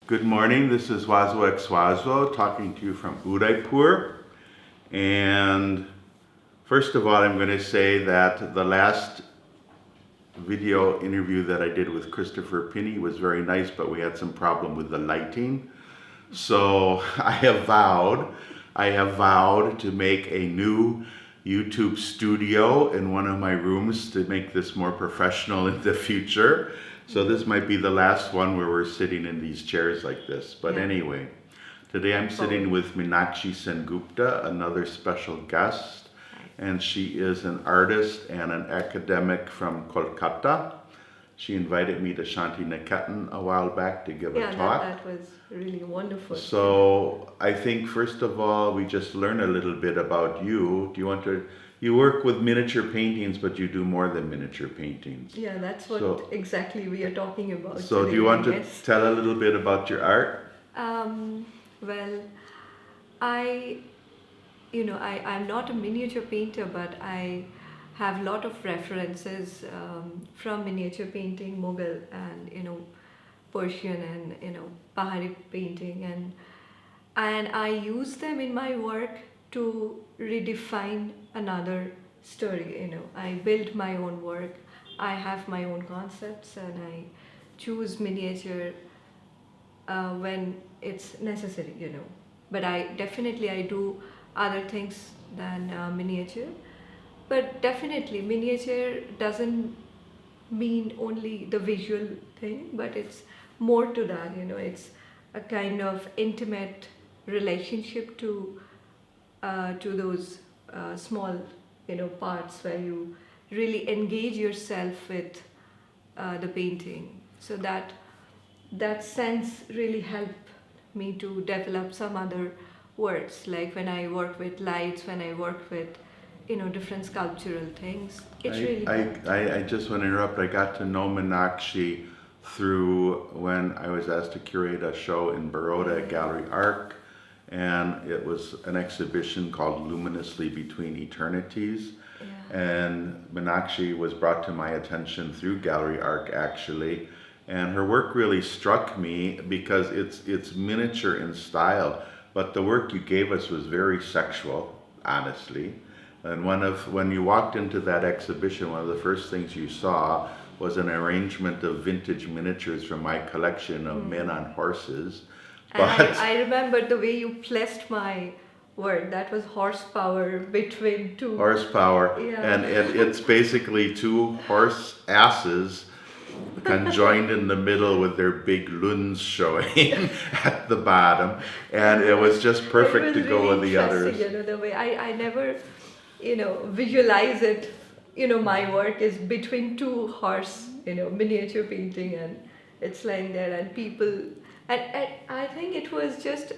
Good morning, this is Wazwo X Wazwo talking to you from Udaipur. And first of all, I'm going to say that the last video interview that I did with Christopher Pinney was very nice, but we had some problem with the lighting. So I have vowed to make a new YouTube studio in one of my rooms to make this more professional in the future. So this might be the last one where we're sitting in these chairs like this. But anyway, today I'm sitting with Meenakshi Sengupta, another special guest. And she is an artist and an academic from Kolkata. She invited me to Shanti Niketan a while back to give a talk. That was really wonderful. So I think first of all, we just learn a little bit about you. Do you want to, you work with miniature paintings, but you do more than miniature paintings. Yeah, that's what exactly we are talking about. So today, do you want to tell a little bit about your art? Well, I'm not a miniature painter, but I have a lot of references from miniature painting, Mughal and Persian and Pahari painting, and I use them in my work to redefine another story. I build my own work. I have my own concepts, and I choose miniature when it's necessary. But I do other things than miniature. But definitely, miniature doesn't mean only the visual thing, but it's more to that. It's a kind of intimate relationship to those small, parts where you really engage yourself with the painting. So that sense really helped me to develop some other words, like when I work with lights, when I work with different sculptural things. I just want to interrupt. I got to know Meenakshi through when I was asked to curate a show in Baroda at Gallery Arc, and it was an exhibition called Luminously Between Eternities. And Meenakshi was brought to my attention through Gallery Arc actually, and her work really struck me because it's miniature in style, but the work you gave us was very sexual, honestly. And when you walked into that exhibition, one of the first things you saw was an arrangement of vintage miniatures from my collection of men on horses. But I remember the way you placed my word. That was horsepower between two. Horsepower, and it's basically two horse asses conjoined in the middle with their big luns showing at the bottom, and it was just perfect to go with the others. The way I never visualize it. My work is between two horse, miniature painting, and it's lying there, and people, and I think it was just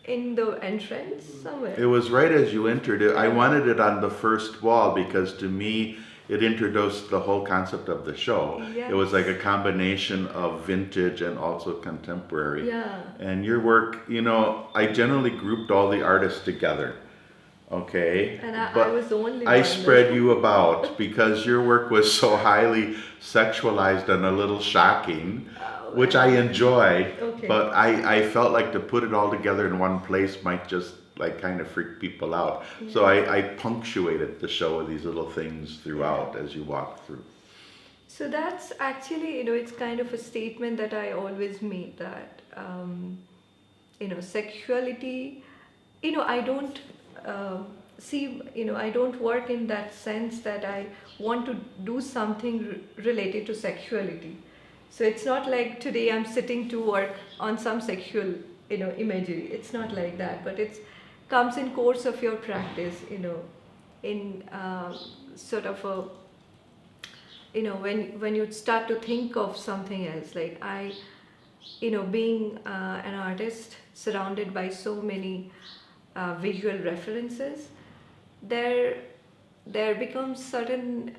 in the entrance somewhere. It was right as you entered it. I wanted it on the first wall because to me, it introduced the whole concept of the show. Yes. It was like a combination of vintage and also contemporary. Yeah. And your work, I generally grouped all the artists together. Okay, and I was the only one. I spread you about because your work was so highly sexualized and a little shocking, which I enjoyed. Okay. But I felt like to put it all together in one place might just like kind of freak people out. Yeah. So I punctuated the show with these little things throughout as you walk through. So that's actually, it's kind of a statement that I always made that, sexuality, I don't I don't work in that sense that I want to do something related to sexuality. So it's not like today I'm sitting to work on some sexual, imagery. It's not like that, but it comes in course of your practice, in sort of a, when you start to think of something else, like being an artist surrounded by so many visual references, there becomes certain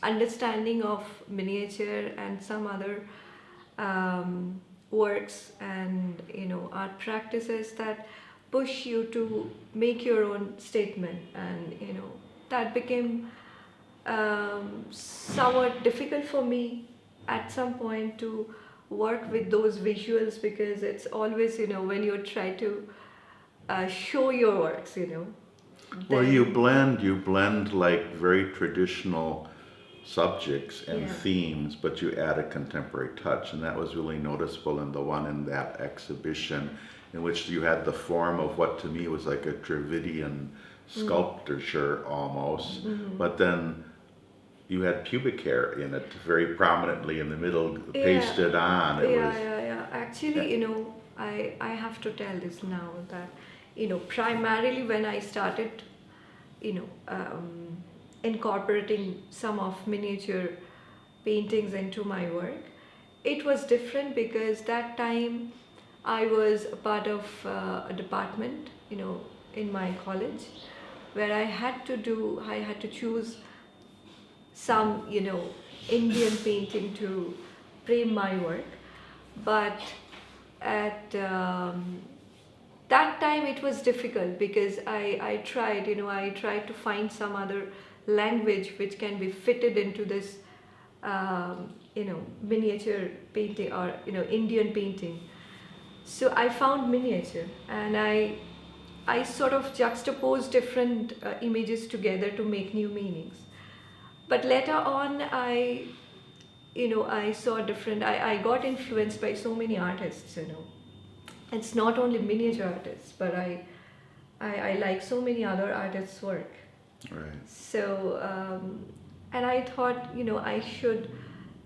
understanding of miniature and some other works and art practices that push you to make your own statement, and that became somewhat difficult for me at some point to work with those visuals because it's always, when you try to show your works, Well, then, you blend like very traditional subjects and yeah, themes, but you add a contemporary touch, and that was really noticeable in the one in that exhibition, in which you had the form of what to me was like a Dravidian sculpture almost, but then you had pubic hair in it very prominently in the middle, yeah, pasted on. It yeah, was, yeah, yeah. Actually, I have to tell this now that, primarily when I started, you know, um, incorporating some of miniature paintings into my work, it was different because that time I was a part of a department, in my college, where I had to choose some, Indian painting to frame my work. But at that time it was difficult because I tried to find some other language which can be fitted into this, miniature painting or, Indian painting. So I found miniature and I sort of juxtaposed different images together to make new meanings. But later on, I saw different, I got influenced by so many artists, It's not only miniature artists, but I like so many other artists' work. right. So, and I thought, I should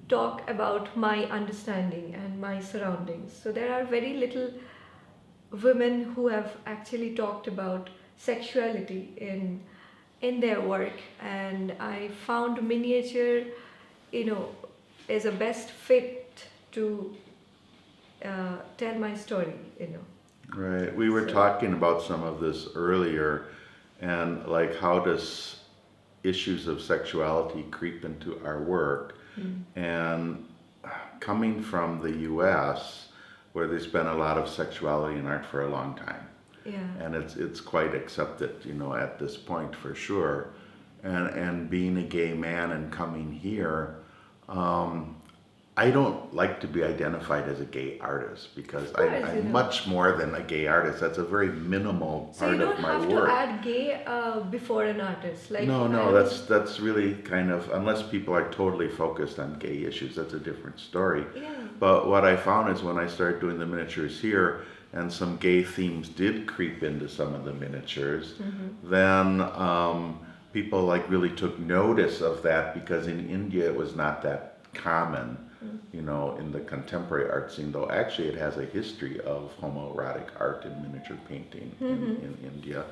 talk about my understanding and my surroundings. So there are very little women who have actually talked about sexuality in their work, and I found miniature, you know, is a best fit to tell my story. Right. We were So talking about some of this earlier, and like how does issues of sexuality creep into our work? And coming from the US, where there's been a lot of sexuality in art for a long time, yeah, and it's quite accepted, at this point for sure. And being a gay man and coming here, I don't like to be identified as a gay artist because of course, I'm much more than a gay artist. That's a very minimal So you part don't of my have to work. add gay before an artist. Like No, I no, was, that's really kind of, unless people are totally focused on gay issues, that's a different story. yeah, But what I found is when I started doing the miniatures here, and some gay themes did creep into some of the miniatures, then people like really took notice of that because in India it was not that common, in the contemporary art scene, though actually it has a history of homoerotic art and miniature painting in India.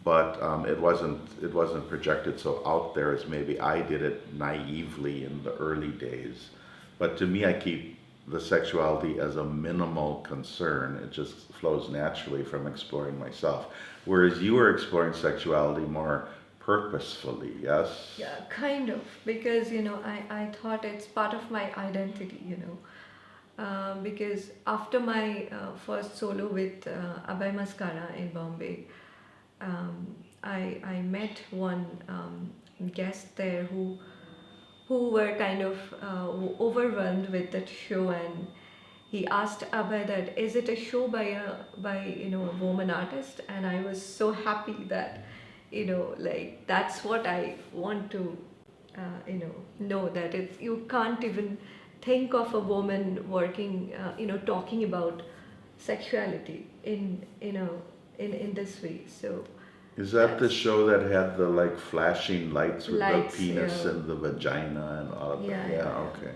But it wasn't projected so out there as maybe I did it naively in the early days. But to me, I keep the sexuality as a minimal concern. It just flows naturally from exploring myself. Whereas you were exploring sexuality more purposefully, yes? yeah, kind of, because I thought it's part of my identity. Because after my first solo with Abhay Mascara in Bombay, I met one guest there who were kind of overwhelmed with that show, and he asked Abhay that is it a show by a woman artist, and I was so happy that like that's what I want to know that it's you can't even think of a woman working talking about sexuality in this way. So Is that the that's show that had the like flashing lights with lights, the penis yeah, and the vagina and all of that? yeah, Yeah, yeah, okay.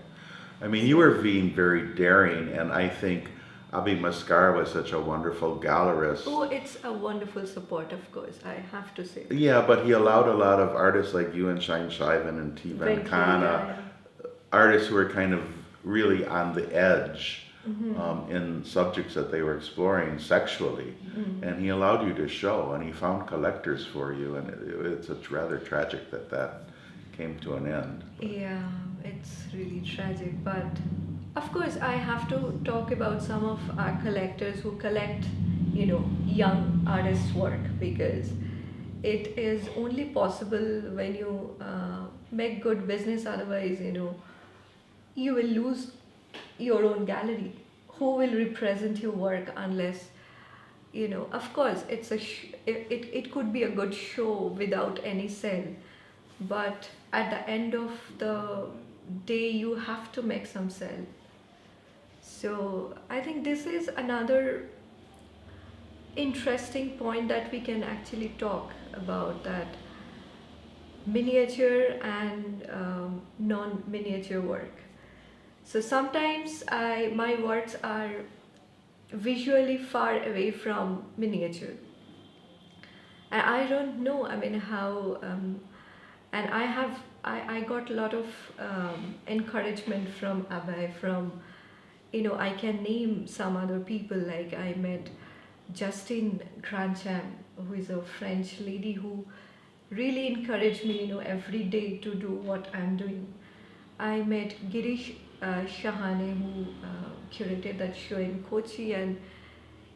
I mean, you were being very daring, and I think Abhi Maskar was such a wonderful gallerist. oh, it's a wonderful support, of course, I have to say. Yeah, but he allowed a lot of artists like you and Shine Shivan and T. Venki, Venkana, yeah, artists who were kind of really on the edge in subjects that they were exploring sexually. And he allowed you to show, and he found collectors for you, and it's rather tragic that came to an end. yeah, it's really tragic, but of course I have to talk about some of our collectors who collect young artists' work, because it is only possible when you make good business, otherwise you will lose your own gallery. Who will represent your work unless, of course, it could be a good show without any sale, but at the end of the day, you have to make some sale. So I think this is another interesting point that we can actually talk about, that miniature and non-miniature work. So sometimes my works are visually far away from miniature, and I don't know. I mean, how, and I got a lot of encouragement from Abhay, from, I can name some other people, like I met Justine Grandcham, who is a French lady who really encouraged me, every day to do what I'm doing. I met Girish Shahane, who curated that show in Kochi, and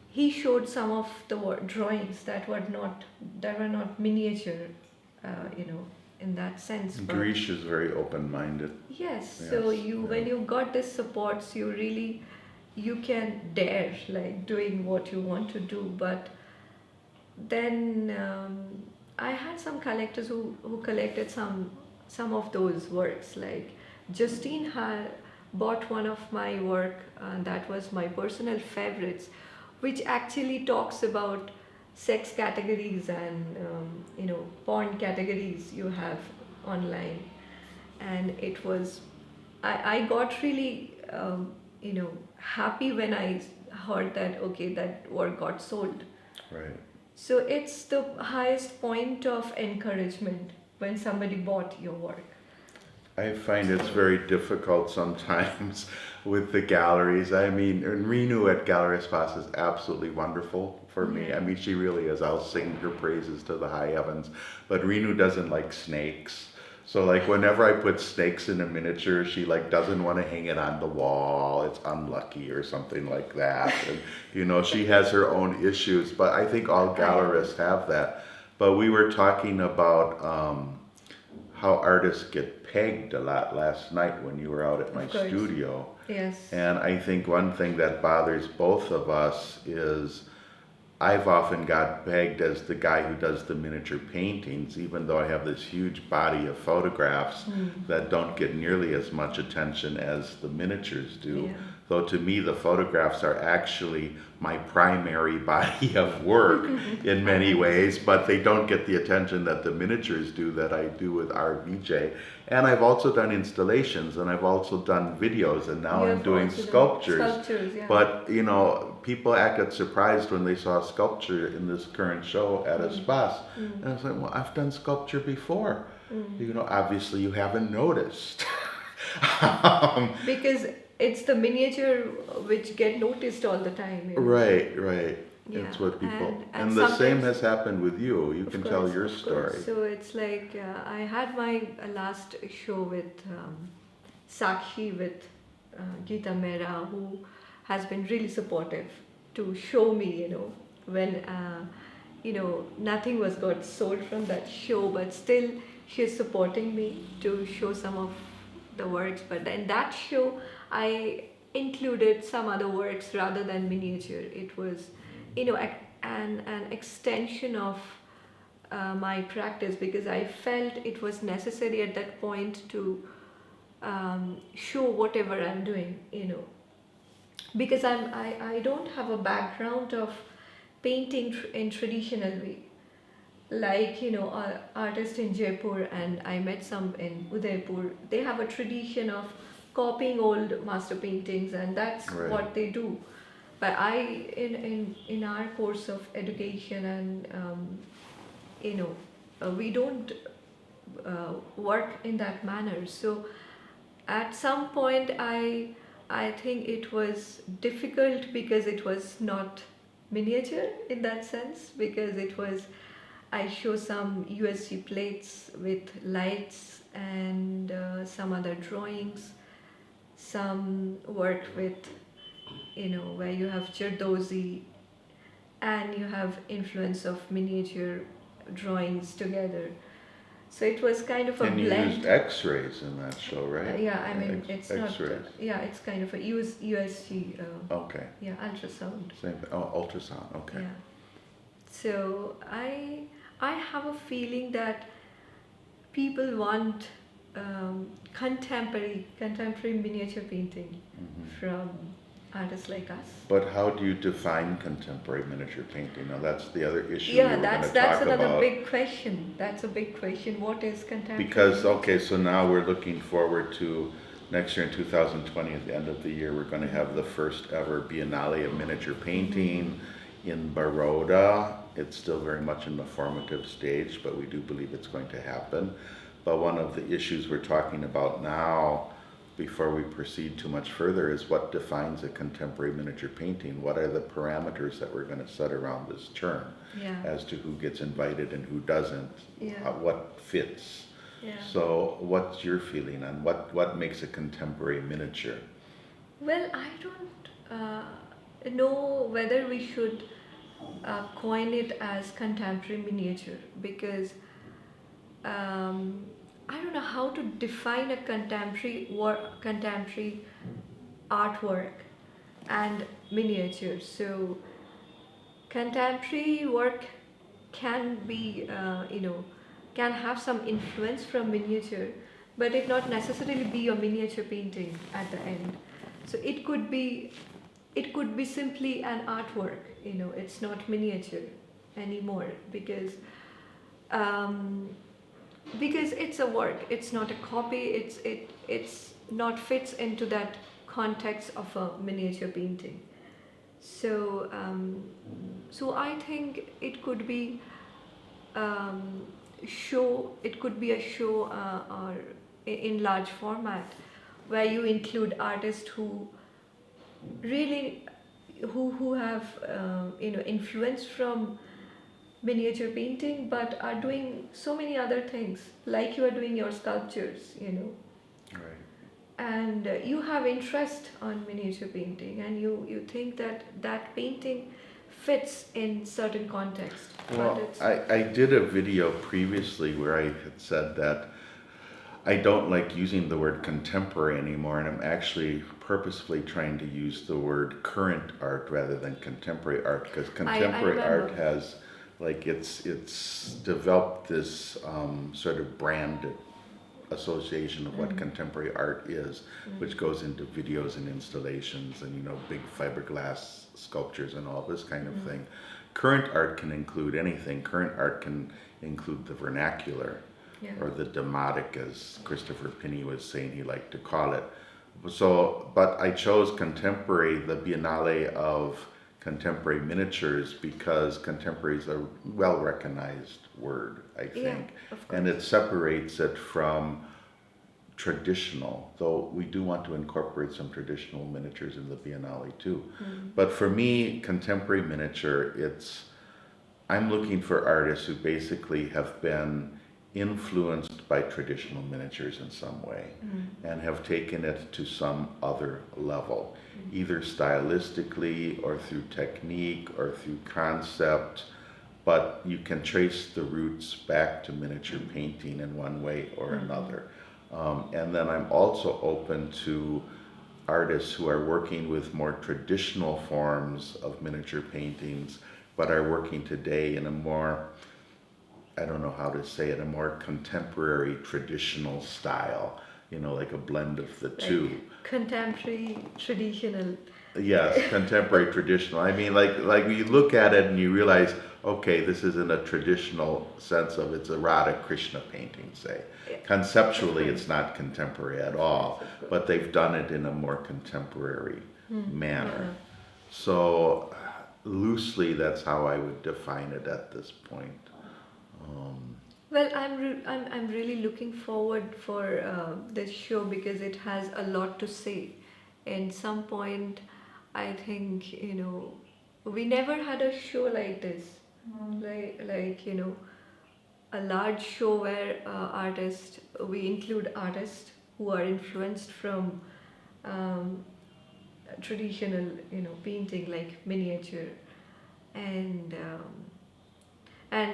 he showed some of the drawings that were not miniature, in that sense. But Girish is very open-minded. yes, Yes, so yeah. when you got this supports, you can dare, like, doing what you want to do. But then I had some collectors who collected some of those works. Like Justine had bought one of my work, that was my personal favorites, which actually talks about sex categories and porn categories you have online. And it was, I got really happy when I heard that, okay, that work got sold. Right. So it's the highest point of encouragement when somebody bought your work. I find it's very difficult sometimes with the galleries. I mean, and Renu at Gallery Espace is absolutely wonderful for me. I mean, she really is. I'll sing her praises to the high heavens. But Renu doesn't like snakes. So like whenever I put snakes in a miniature, she like doesn't want to hang it on the wall. It's unlucky or something like that. And she has her own issues. But I think all gallerists have that. But we were talking about how artists get pegged a lot last night when you were out at my Of course. studio. Yes. And I think one thing that bothers both of us is I've often got pegged as the guy who does the miniature paintings, even though I have this huge body of photographs that don't get nearly as much attention as the miniatures do. Yeah. Though to me, the photographs are actually my primary body of work in many ways, but they don't get the attention that the miniatures do, that I do with RBJ. And I've also done installations, and I've also done videos, and now You I'm have doing also done sculptures. sculptures, yeah. But people acted surprised when they saw a sculpture in this current show at Espace. And I was like, well, I've done sculpture before. Obviously you haven't noticed. Because it's the miniature which get noticed all the time. Right. Yeah, It's what people, and and the same sometimes- has happened with you. You can tell your Of course. story. So it's like I had my last show with Sakshi, with Geeta Mehra, who has been really supportive to show me, when nothing was got sold from that show, but still she's supporting me to show some of the works. But in that show, I included some other works rather than miniature. It was, an extension of my practice, because I felt it was necessary at that point to show whatever I'm doing, because I don't have a background of painting in traditional way. Like, artists in Jaipur, and I met some in Udaipur, they have a tradition of copying old master paintings, and that's Right. what they do. But in our course of education, and we don't work in that manner. So at some point, I think it was difficult because it was not miniature in that sense, because it was, I show some USG plates with lights and some other drawings, some work with, where you have Jardozi and you have influence of miniature drawings together. So it was kind of a And you blend. used X-rays in that show, right? Yeah, I mean, it's not. X-rays. Yeah, it's kind of a USG. Okay. Yeah, ultrasound. Same. Oh, ultrasound. Okay. Yeah. So I have a feeling that people want contemporary miniature painting Mhm. from artists like us. But how do you define contemporary miniature painting? Now that's the other issue Yeah, we were going that's to that's talk another about. big question. That's a big question. What is contemporary? Because, okay, so now we're looking forward to next year in 2020, at the end of the year, we're going to have the first ever Biennale of Miniature Painting in Baroda. It's still very much in the formative stage, but we do believe it's going to happen. But one of the issues we're talking about now, before we proceed too much further, is what defines a contemporary miniature painting? What are the parameters that we're going to set around this term Yeah. as to who gets invited and who doesn't? Yeah. What fits? Yeah. So what's your feeling on what makes a contemporary miniature? Well, I don't know whether we should coin it as contemporary miniature because I don't know how to define a contemporary artwork and miniature. So contemporary work can be, can have some influence from miniature, but it not necessarily be a miniature painting at the end. So it could be simply an artwork. It's not miniature anymore because it's a work. It's not a copy. It's not fits into that context of a miniature painting. So I think it could be show. It could be a show or in large format where you include artists who really who have influence from miniature painting but are doing so many other things like you are doing your sculptures, Right. and you have interest on miniature painting and you think that painting fits in certain context. Well, But it's I did a video previously where I had said that I don't like using the word contemporary anymore, and I'm actually purposefully trying to use the word current art rather than contemporary art, because contemporary art remember. has, like, it's developed this sort of branded association of what contemporary art is, which goes into videos and installations and big fiberglass sculptures and all this kind of thing. Current art can include anything. Current art can include the vernacular. Yeah. Or the demotic, as Christopher Pinney was saying he liked to call it. So, but I chose contemporary, the Biennale of Contemporary Miniatures, because contemporary is a well-recognized word, I think. Yeah, of course. And it separates it from traditional, though we do want to incorporate some traditional miniatures in the Biennale too. But for me, contemporary miniature, I'm looking for artists who basically have been influenced by traditional miniatures in some way and have taken it to some other level, either stylistically or through technique or through concept, but you can trace the roots back to miniature painting in one way or another. And then I'm also open to artists who are working with more traditional forms of miniature paintings, but are working today in a more, I don't know how to say it, a more contemporary traditional style, like a blend of the two. Contemporary, traditional. Yes, contemporary traditional. I mean, like you look at it and you realize, okay, this is in a traditional sense of it's a Radha Krishna painting, say. Yeah. Conceptually, it's not contemporary at all, but they've done it in a more contemporary manner. So loosely, that's how I would define it at this point. Well, I'm really looking forward for this show because it has a lot to say. In some point, I think we never had a show like this, a large show where we include artists who are influenced from traditional painting like miniature, and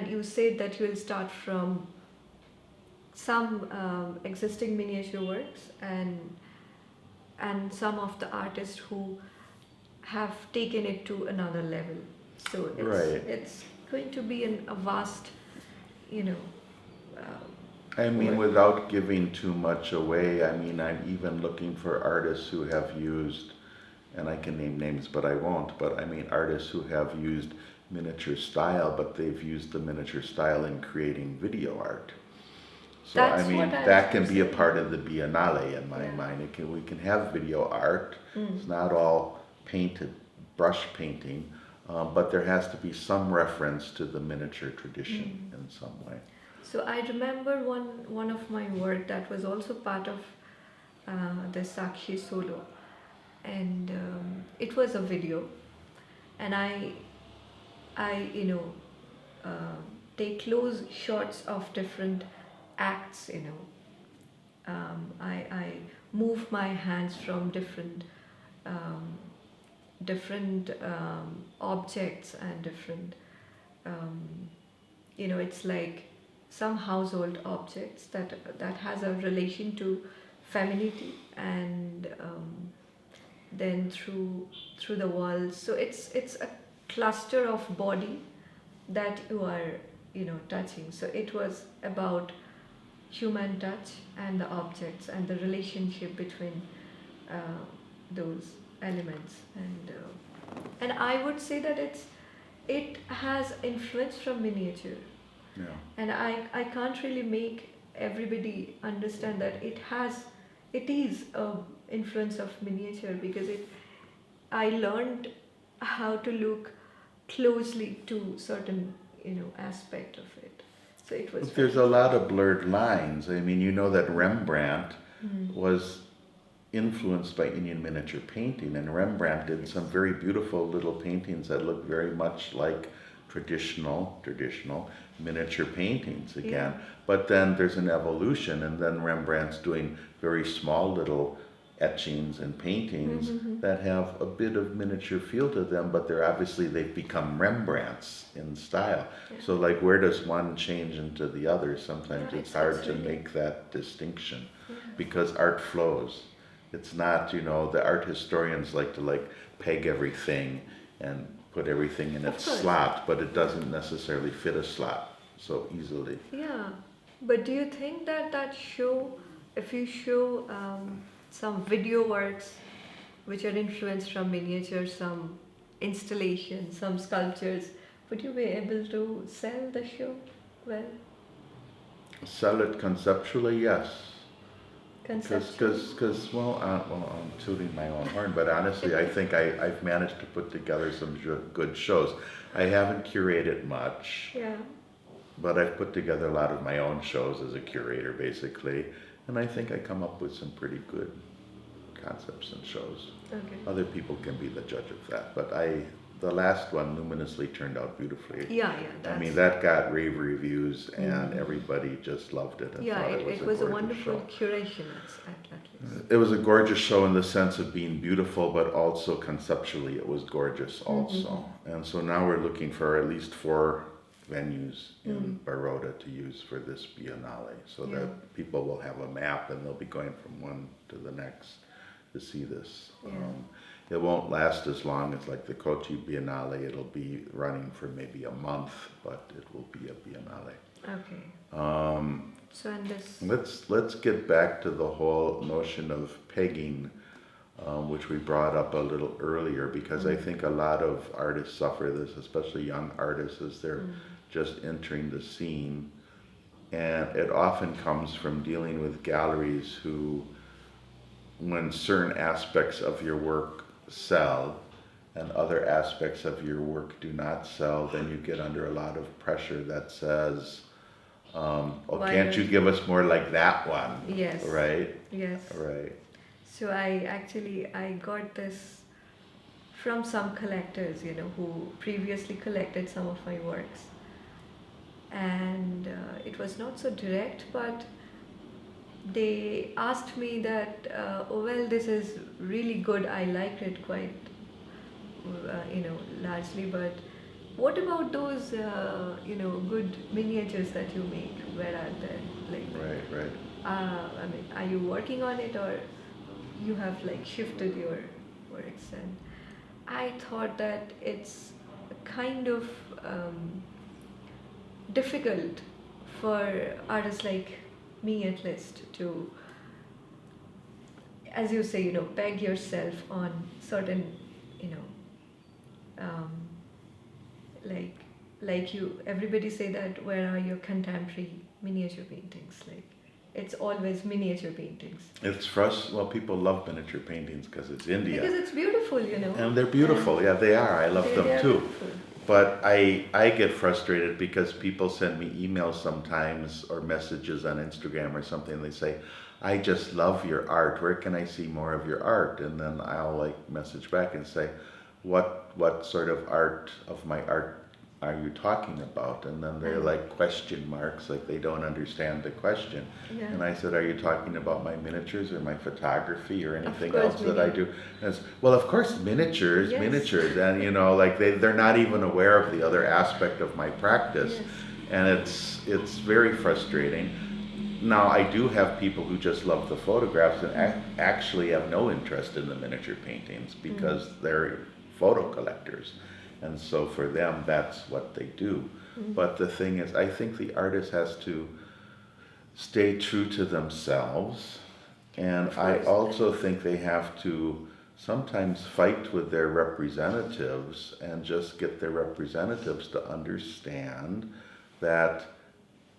you said that you will start from some existing miniature works and some of the artists who have taken it to another level. So Right. it's going to be a vast, you know, I mean, work. without giving too much away, I mean, I'm even looking for artists who have used, and I can name names, but I won't, but I mean, artists who have used miniature style, but they've used the miniature style in creating video art. So I That's mean, what I that was can be a saying. part of the Biennale in my Yeah. mind. We can have video art. Mm. It's not all painted, brush painting, but there has to be some reference to the miniature tradition in some way. So I remember one of my work that was also part of the Sakshi solo, and it was a video, and I take close shots of different acts. I move my hands from different objects and different it's like some household objects that has a relation to femininity, and then through the walls. So it's a cluster of body that you are touching. So it was about human touch and the objects and the relationship between those elements, and I would say that it has influence from miniature, Yeah. and I can't really make everybody understand that it is a influence of miniature, because I learned how to look closely to certain aspect of it. So it was There's a lot of blurred lines. I mean, you know that Rembrandt was influenced by Indian miniature painting, and Rembrandt did some very beautiful little paintings that look very much like traditional miniature paintings again. Yeah. But then there's an evolution, and then Rembrandt's doing very small little etchings and paintings that have a bit of miniature feel to them, but they've become Rembrandts in style. Yeah. So like, where does one change into the other? Sometimes Yeah, it's hard to really- make that distinction, Yeah. because art flows. It's not, the art historians like to peg everything and put everything in Of its course. slot, but it doesn't necessarily fit a slot so easily. Yeah, but do you think that show, if you show some video works which are influenced from miniature, some installations, some sculptures, would you be able to sell the show well? Sell it conceptually, yes. Conceptually? Because I'm tooting my own horn, but honestly, I think I've managed to put together some good shows. I haven't curated much, Yeah. but I've put together a lot of my own shows as a curator, basically, and I think I come up with some pretty good concepts and shows. Okay. Other people can be the judge of that, but the last one luminously turned out beautifully. Yeah, I mean, that got rave reviews, and everybody just loved it and yeah, thought it was a gorgeous wonderful show. curation at least. It was a gorgeous show in the sense of being beautiful, but also conceptually it was gorgeous also. And so now we're looking for at least 4 venues in Baroda to use for this Biennale, so Yeah. that people will have a map and they'll be going from one to the next to see this. Yeah. It won't last as long as like the Kochi Biennale. It'll be running for maybe a month, but it will be a Biennale. Okay. So and this. Let's get back to the whole notion of pegging, which we brought up a little earlier, because I think a lot of artists suffer this, especially young artists, as they're just entering the scene. And it often comes from dealing with galleries who, when certain aspects of your work sell and other aspects of your work do not sell, then you get under a lot of pressure that says, Why can't you don't give us more like that one? Yes. Right? Yes. Right. So I got this from some collectors, who previously collected some of my works, and it was not so direct, but they asked me that, this is really good. I liked it quite, largely, but what about those, good miniatures that you make? Where are they? Like, Right. I mean, are you working on it, or you have like shifted your works? And I thought that it's kind of difficult for artists like me, at least, to, as you say, peg yourself on certain, you know, um, like everybody say that, where are your contemporary miniature paintings? Like, it's always miniature paintings It's frustrating. Well, people love miniature paintings because it's India. because it's beautiful. And they're beautiful. Yeah, they are. I love them They are too. beautiful. But I get frustrated because people send me emails sometimes or messages on Instagram or something. And they say, I just love your art. Where can I see more of your art? And then I'll like message back and say, what sort of art of my art are you talking about? And then they're like question marks, like they don't understand the question. Yeah. And I said, are you talking about my miniatures or my photography or anything course, else that I do? And it's, well, of course, miniatures. And like they're not even aware of the other aspect of my practice. Yes. And it's very frustrating. Now, I do have people who just love the photographs and actually have no interest in the miniature paintings because they're photo collectors. And so for them, that's what they do. But the thing is, I think the artist has to stay true to themselves. And I also think they have to sometimes fight with their representatives and just get their representatives to understand that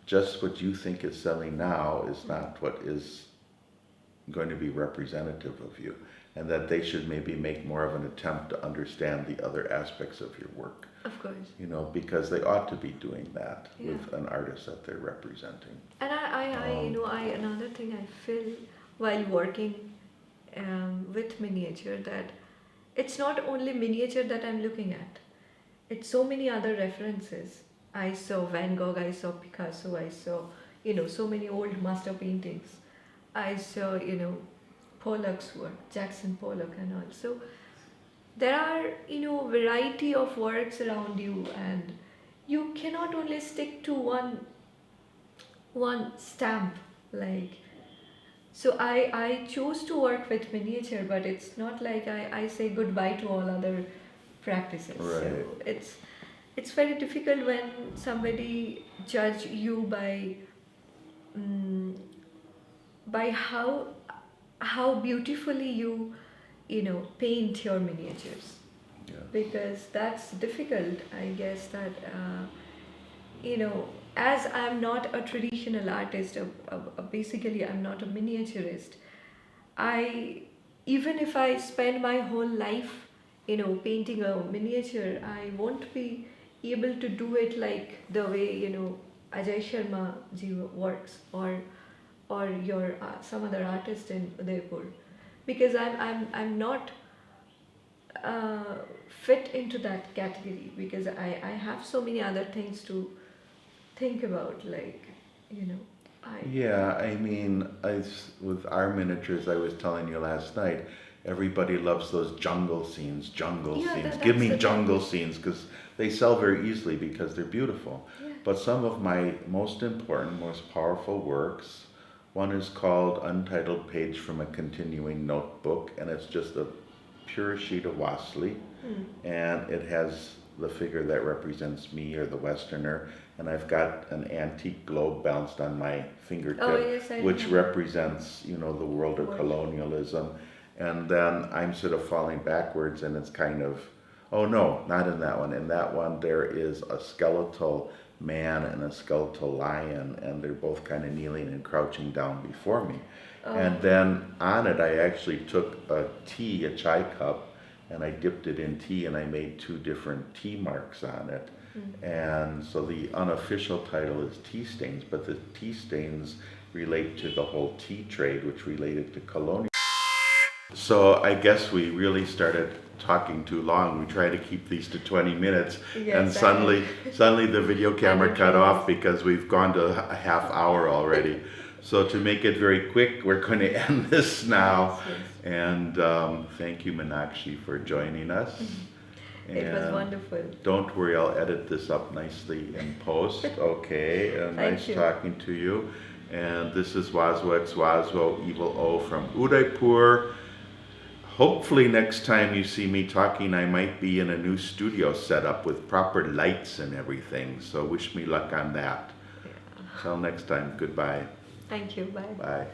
just what you think is selling now is not what is going to be representative of you, and that they should maybe make more of an attempt to understand the other aspects of your work. Of course. Because they ought to be doing that with an artist that they're representing. And another thing I feel while working with miniature, that it's not only miniature that I'm looking at. It's so many other references. I saw Van Gogh, I saw Picasso, I saw, so many old master paintings. I saw, Pollock's work, Jackson Pollock and all. So there are, variety of works around you, and you cannot only stick to one stamp. Like, so I chose to work with miniature, but it's not like I say goodbye to all other practices. Right. So it's very difficult when somebody judge you by how beautifully you paint your miniatures. Yeah. Because that's difficult. I guess that as I'm not a traditional artist, basically I'm not a miniaturist. Even if I spend my whole life painting a miniature, I won't be able to do it like the way Ajay Sharma ji works, or your some other artist in Udaipur, because I'm not fit into that category, because I have so many other things to think about, like Yeah, I mean, with our miniatures, I was telling you last night, everybody loves those jungle scenes. Yeah, Give me that's the jungle scenes, because they sell very easily because they're beautiful. Yeah. But some of my most important, most powerful works, one is called Untitled Page from a Continuing Notebook, and it's just a pure sheet of Wasley, and it has the figure that represents me, or the Westerner, and I've got an antique globe bounced on my fingertip, Oh, yes, I which remember. represents, the world of colonialism. And then I'm sort of falling backwards, and it's kind of, oh no, not in that one. In that one, there is a skeletal man and a skeletal lion, and they're both kind of kneeling and crouching down before me. And then on it, I actually took a chai cup, and I dipped it in tea, and I made two different tea marks on it. And so the unofficial title is Tea Stains, but the tea stains relate to the whole tea trade, which related to colonial. So I guess we really started talking too long. We try to keep these to 20 minutes, Yes, and suddenly the video camera cut off because we've gone to a half hour already. So to make it very quick, we're going to end this now. Yes. And thank you, Meenakshi, for joining us. It was And wonderful. don't worry, I'll edit this up nicely in post. Okay, Thank nice you. talking to you. And this is Wazwo X Wazwo Evil O from Udaipur. Hopefully next time you see me talking, I might be in a new studio setup with proper lights and everything. So wish me luck on that. Yeah. Till next time, goodbye. Thank you. Bye. Bye.